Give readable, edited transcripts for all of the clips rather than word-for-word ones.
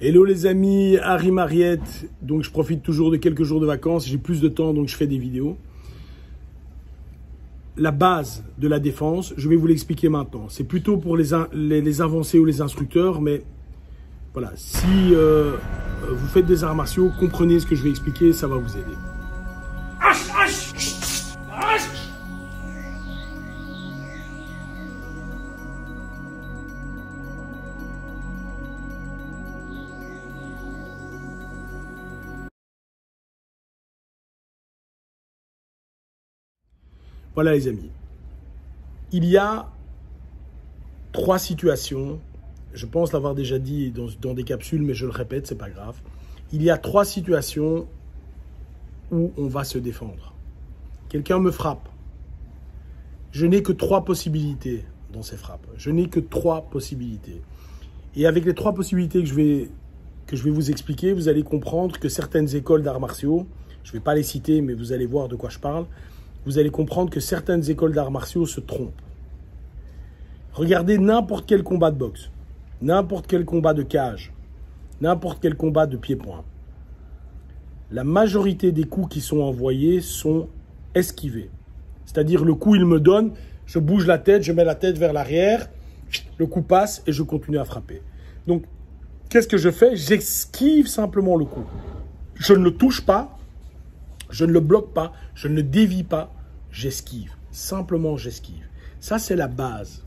Hello les amis, Harry Mariette. Donc je profite toujours de quelques jours de vacances, j'ai plus de temps donc je fais des vidéos. La base de la défense, je vais vous l'expliquer maintenant. C'est plutôt pour les avancés ou les instructeurs, mais voilà, si vous faites des arts martiaux, comprenez ce que je vais expliquer, ça va vous aider. Voilà les amis, il y a 3 situations, je pense l'avoir déjà dit dans des capsules, mais je le répète, c'est pas grave. Il y a 3 situations où on va se défendre. Quelqu'un me frappe. Je n'ai que 3 possibilités dans ces frappes. Je n'ai que 3 possibilités. Et avec les 3 possibilités que je vais vous expliquer, vous allez comprendre que certaines écoles d'arts martiaux, je ne vais pas les citer, mais vous allez voir de quoi je parle, vous allez comprendre que certaines écoles d'arts martiaux se trompent. Regardez n'importe quel combat de boxe, n'importe quel combat de cage, n'importe quel combat de pied-point. La majorité des coups qui sont envoyés sont esquivés. C'est-à-dire le coup, il me donne, je bouge la tête, je mets la tête vers l'arrière, le coup passe et je continue à frapper. Donc, qu'est-ce que je fais? J'esquive simplement le coup. Je ne le touche pas. Je ne le bloque pas, je ne le dévie pas, j'esquive. Simplement, j'esquive. Ça, c'est la base.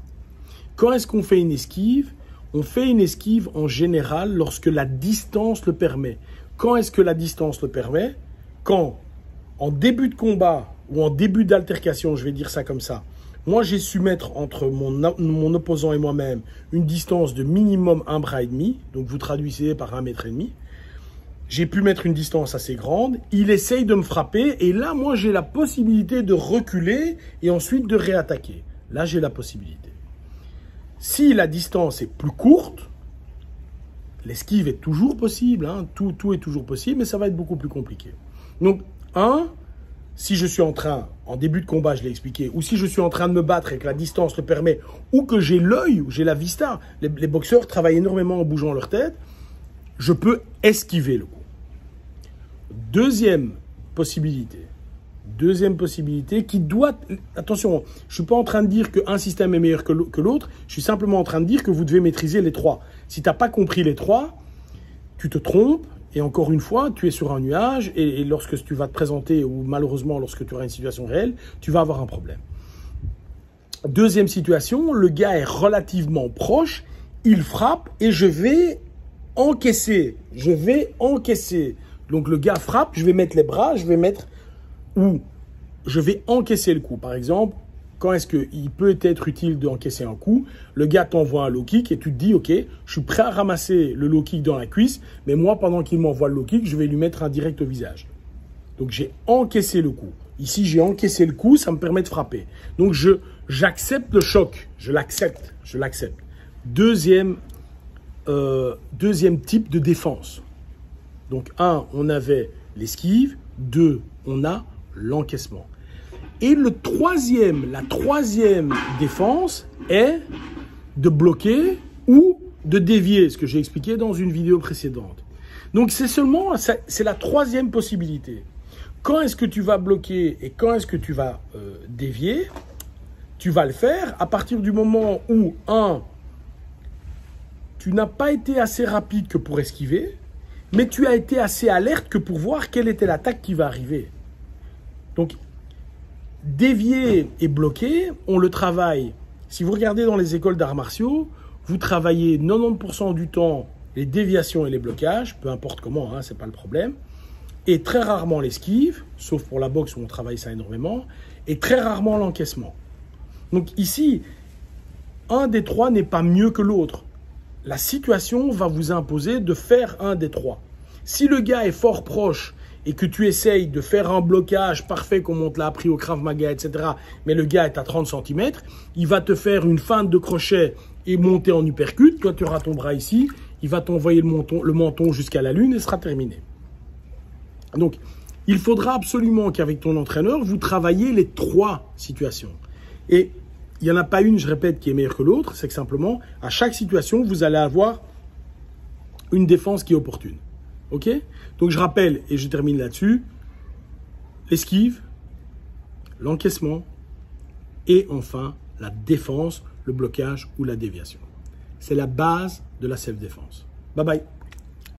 Quand est-ce qu'on fait une esquive? On fait une esquive en général lorsque la distance le permet. Quand est-ce que la distance le permet? Quand, en début de combat ou en début d'altercation, je vais dire ça comme ça, moi, j'ai su mettre entre mon opposant et moi-même une distance de minimum 1 bras et demi, donc vous traduisez par 1,5 mètre. J'ai pu mettre une distance assez grande, il essaye de me frapper et là, moi, j'ai la possibilité de reculer et ensuite de réattaquer. Là, j'ai la possibilité. Si la distance est plus courte, l'esquive est toujours possible, hein, tout est toujours possible, mais ça va être beaucoup plus compliqué. Donc, si je suis en début de combat, je l'ai expliqué, ou si je suis en train de me battre et que la distance le permet, ou que j'ai l'œil, ou j'ai la vista, les boxeurs travaillent énormément en bougeant leur tête, je peux esquiver le coup. Deuxième possibilité qui doit... Attention, je ne suis pas en train de dire qu'un système est meilleur que l'autre, je suis simplement en train de dire que vous devez maîtriser les 3. Si tu n'as pas compris les 3, tu te trompes, et encore une fois, tu es sur un nuage, et lorsque tu vas te présenter, ou malheureusement lorsque tu auras une situation réelle, tu vas avoir un problème. Deuxième situation, le gars est relativement proche, il frappe, et je vais encaisser. Donc le gars frappe, je vais mettre les bras, je vais encaisser le coup. Par exemple, quand est-ce qu'il peut être utile d'encaisser un coup? Le gars t'envoie un low kick et tu te dis, ok, je suis prêt à ramasser le low kick dans la cuisse, mais moi, pendant qu'il m'envoie le low kick, je vais lui mettre un direct au visage. Donc j'ai encaissé le coup. Ici, j'ai encaissé le coup, ça me permet de frapper. Donc j'accepte le choc, je l'accepte. Deuxième type de défense. Donc, 1, on avait l'esquive. 2, on a l'encaissement. Et la troisième défense est de bloquer ou de dévier, ce que j'ai expliqué dans une vidéo précédente. Donc, c'est la 3e possibilité. Quand est-ce que tu vas bloquer et quand est-ce que tu vas dévier? Tu vas le faire à partir du moment où, 1, tu n'as pas été assez rapide que pour esquiver, mais tu as été assez alerte que pour voir quelle était l'attaque qui va arriver. Donc, dévier et bloquer, on le travaille. Si vous regardez dans les écoles d'arts martiaux, vous travaillez 90% du temps les déviations et les blocages, peu importe comment, hein, c'est pas le problème, et très rarement l'esquive, sauf pour la boxe où on travaille ça énormément, et très rarement l'encaissement. Donc ici, un des 3 n'est pas mieux que l'autre. La situation va vous imposer de faire un des 3. Si le gars est fort proche et que tu essayes de faire un blocage parfait comme on te l'a appris au Krav Maga, etc., mais le gars est à 30 cm, il va te faire une feinte de crochet et monter en uppercut. Toi, tu auras ton bras ici, il va t'envoyer le menton jusqu'à la lune et ce sera terminé. Donc, il faudra absolument qu'avec ton entraîneur, vous travailliez les 3 situations. Et il n'y en a pas une, je répète, qui est meilleure que l'autre, c'est que simplement, à chaque situation, vous allez avoir une défense qui est opportune. Ok? Donc je rappelle, et je termine là-dessus, l'esquive, l'encaissement, et enfin la défense, le blocage ou la déviation. C'est la base de la self-défense. Bye bye.